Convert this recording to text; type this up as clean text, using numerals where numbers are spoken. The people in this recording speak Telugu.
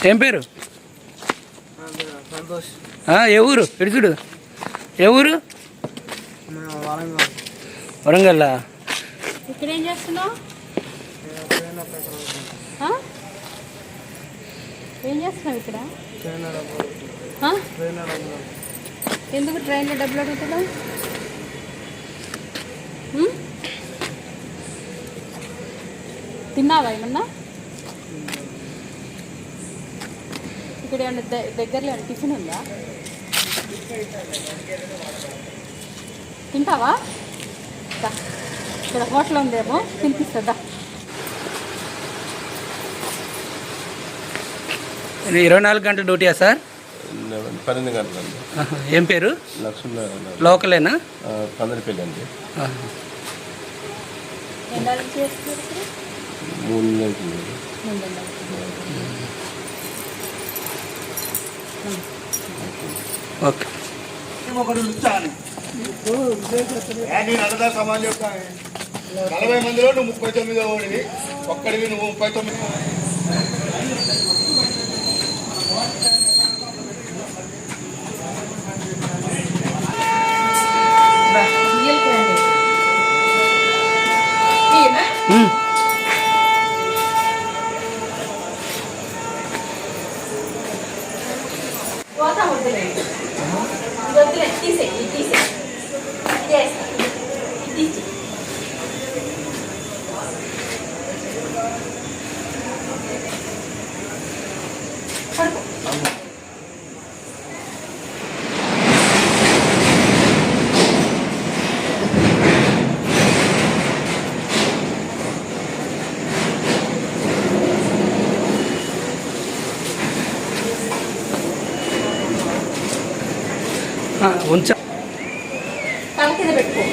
ఏం పేరు? సంతోష్. ఏ ఊరు? ఇడుచుడు ఏ ఊరు? వరంగల్. వరంగల్లా? ఇక్కడ ఏం చేస్తున్నావు? ఏం చేస్తున్నావు ఇక్కడ? ఎందుకు ట్రైన్లో డబ్బులు అడుగుతున్నావు? తిన్నావా ఏమన్నా? ఇక్కడ ఏమన్నా దగ్గరలో ఏమన్నా టిఫిన్ ఉందా? తింటావా? ఇక్కడ హోటల్ ఉందేమో, తినిపిస్తుందా? ఇది 24 గంటల డ్యూటీయా సార్? 12 గంటలండి. ఏం పేరు? లక్ష్మీనారాయణ. లోకలేనా? పందిరిపల్లి అండి. 3 నెలలు. ఓకే. నేను అన్నదా సమాజం చెప్తాను. 40 మందిలో నువ్వు 39 ఓడివి, ఒక్కడివి నువ్వు 39. ఉంచా తల కింద పెట్టుకో.